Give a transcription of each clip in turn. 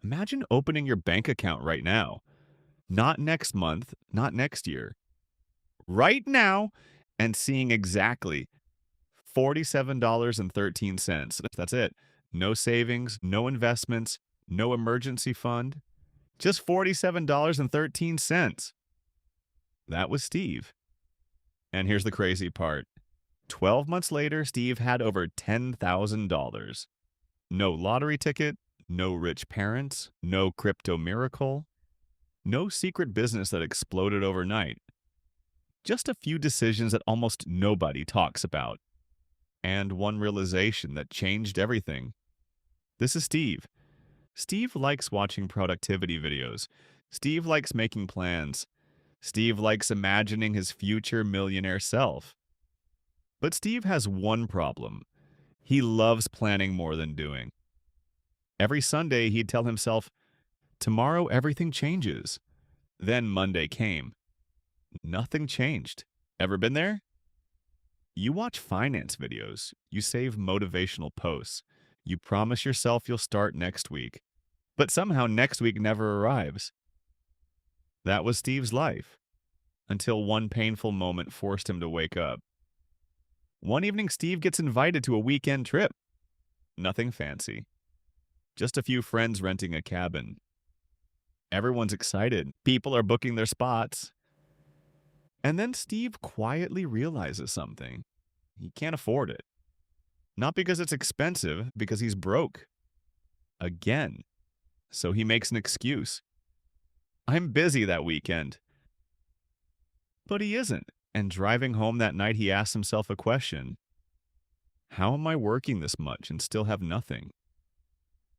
Imagine opening your bank account right now, not next month, not next year, right now, and seeing exactly $47.13. That's it. No savings, no investments, no emergency fund, just $47.13. That was Steve. And here's the crazy part. 12 months later, Steve had over $10,000. No lottery ticket, no rich parents, no crypto miracle, no secret business that exploded overnight. Just a few decisions that almost nobody talks about. And one realization that changed everything. This is Steve. Steve likes watching productivity videos. Steve likes making plans. Steve likes imagining his future millionaire self. But Steve has one problem. He loves planning more than doing. Every Sunday, he'd tell himself, tomorrow everything changes. Then Monday came. Nothing changed. Ever been there? You watch finance videos. You save motivational posts. You promise yourself you'll start next week. But somehow next week never arrives. That was Steve's life. Until one painful moment forced him to wake up. One evening, Steve gets invited to a weekend trip. Nothing fancy. Just a few friends renting a cabin. Everyone's excited. People are booking their spots. And then Steve quietly realizes something. He can't afford it. Not because it's expensive, because he's broke. Again. So he makes an excuse. I'm busy that weekend. But he isn't. And driving home that night, he asks himself a question. How am I working this much and still have nothing?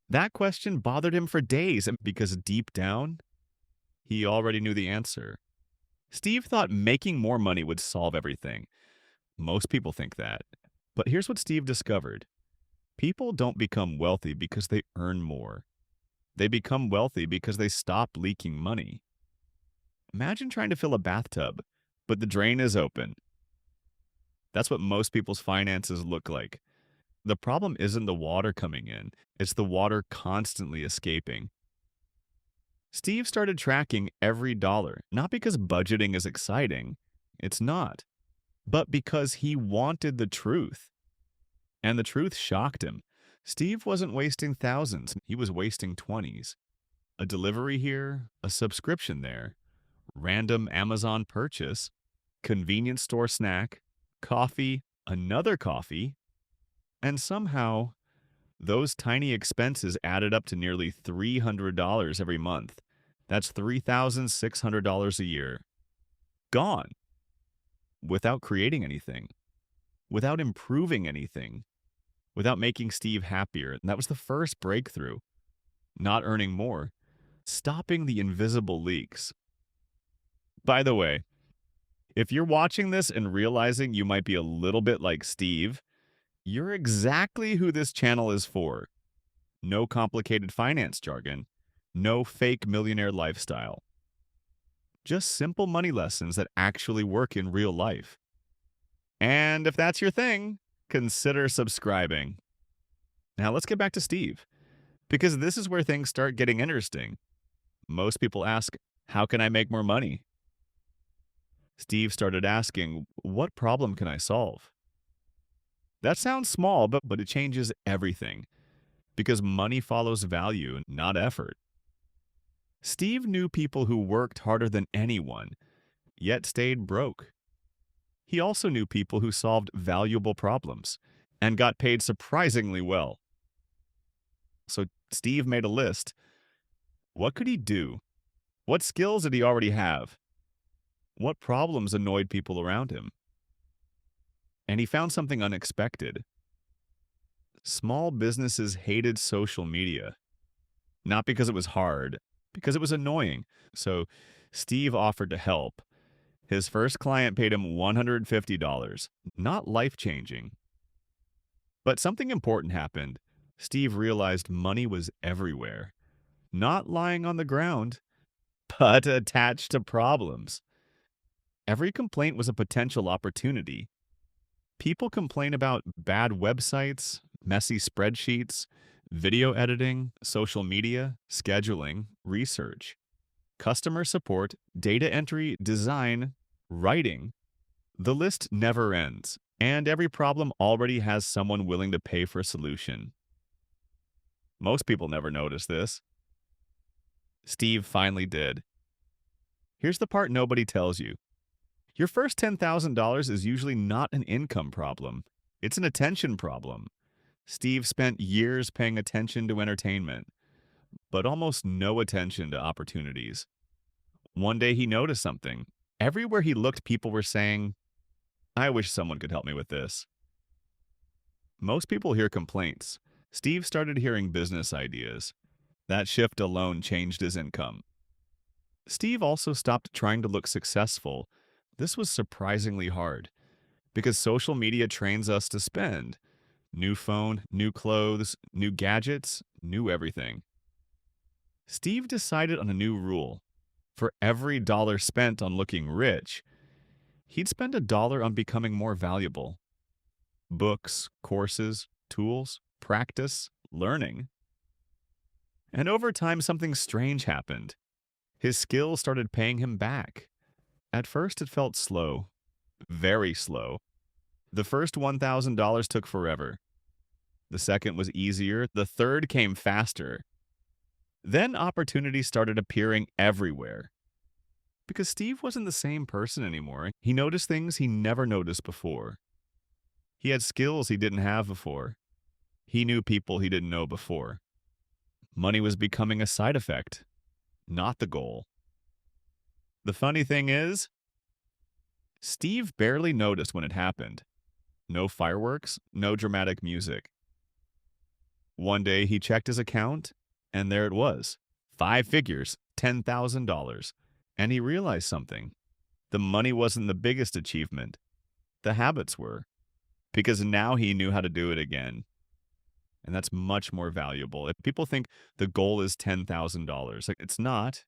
That question bothered him for days because deep down, he already knew the answer. Steve thought making more money would solve everything. Most people think that. But here's what Steve discovered. People don't become wealthy because they earn more. They become wealthy because they stop leaking money. Imagine trying to fill a bathtub, but the drain is open. That's what most people's finances look like. The problem isn't the water coming in, it's the water constantly escaping. Steve started tracking every dollar, not because budgeting is exciting. It's not. But because he wanted the truth. And the truth shocked him. Steve wasn't wasting thousands, he was wasting 20s. A delivery here, a subscription there, random Amazon purchase, convenience store snack, coffee, another coffee, and somehow those tiny expenses added up to nearly $300 every month. That's $3,600 a year. Gone. Without creating anything. Without improving anything. Without making Steve happier. And that was the first breakthrough. Not earning more. Stopping the invisible leaks. By the way, if you're watching this and realizing you might be a little bit like Steve, you're exactly who this channel is for. No complicated finance jargon. No fake millionaire lifestyle. Just simple money lessons that actually work in real life. And if that's your thing, consider subscribing. Now let's get back to Steve, because this is where things start getting interesting. Most people ask, how can I make more money? Steve started asking, what problem can I solve? That sounds small, but it changes everything, because money follows value, not effort. Steve knew people who worked harder than anyone, yet stayed broke. He also knew people who solved valuable problems and got paid surprisingly well. So Steve made a list. What could he do? What skills did he already have? What problems annoyed people around him? And he found something unexpected. Small businesses hated social media. Not because it was hard, because it was annoying. So Steve offered to help. His first client paid him $150, not life-changing. But something important happened. Steve realized money was everywhere. Not lying on the ground, but attached to problems. Every complaint was a potential opportunity. People complain about bad websites, messy spreadsheets, video editing, social media, scheduling, research, customer support, data entry, design, writing. The list never ends, and every problem already has someone willing to pay for a solution. Most people never notice this. Steve finally did. Here's the part nobody tells you. Your first $10,000 is usually not an income problem. It's an attention problem. Steve spent years paying attention to entertainment, but almost no attention to opportunities. One day he noticed something. Everywhere he looked, people were saying, "I wish someone could help me with this." Most people hear complaints. Steve started hearing business ideas. That shift alone changed his income. Steve also stopped trying to look successful. This was surprisingly hard because social media trains us to spend. New phone, new clothes, new gadgets, new everything. Steve decided on a new rule. For every dollar spent on looking rich, he'd spend a dollar on becoming more valuable. Books, courses, tools, practice, learning. And over time, something strange happened. His skills started paying him back. At first, it felt slow, very slow. The first $1,000 took forever. The second was easier. The third came faster. Then opportunities started appearing everywhere. Because Steve wasn't the same person anymore, he noticed things he never noticed before. He had skills he didn't have before. He knew people he didn't know before. Money was becoming a side effect, not the goal. The funny thing is, Steve barely noticed when it happened. No fireworks, no dramatic music. One day he checked his account, and there it was. 5 figures, $10,000. And he realized something. The money wasn't the biggest achievement. The habits were. Because now he knew how to do it again. And that's much more valuable. If people think the goal is $10,000, like, it's not.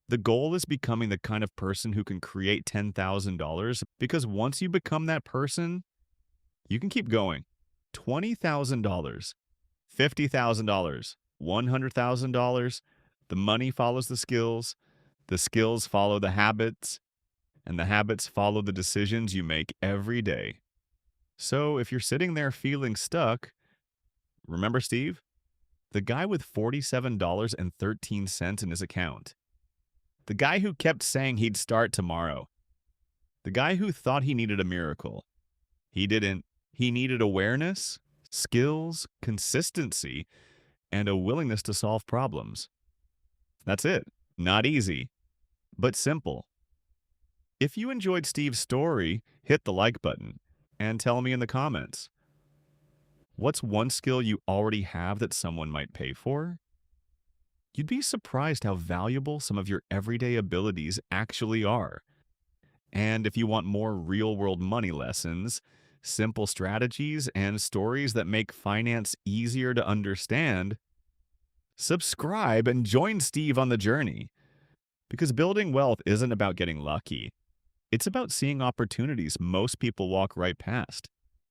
The goal is becoming the kind of person who can create $10,000, because once you become that person, you can keep going. $20,000, $50,000, $100,000. The money follows the skills follow the habits, and the habits follow the decisions you make every day. So if you're sitting there feeling stuck, remember Steve? The guy with $47.13 in his account. The guy who kept saying he'd start tomorrow. The guy who thought he needed a miracle. He didn't. He needed awareness, skills, consistency, and a willingness to solve problems. That's it. Not easy, but simple. If you enjoyed Steve's story, hit the like button and tell me in the comments. What's one skill you already have that someone might pay for? You'd be surprised how valuable some of your everyday abilities actually are. And if you want more real-world money lessons, simple strategies, and stories that make finance easier to understand, subscribe and join Steve on the journey. Because building wealth isn't about getting lucky. It's about seeing opportunities most people walk right past.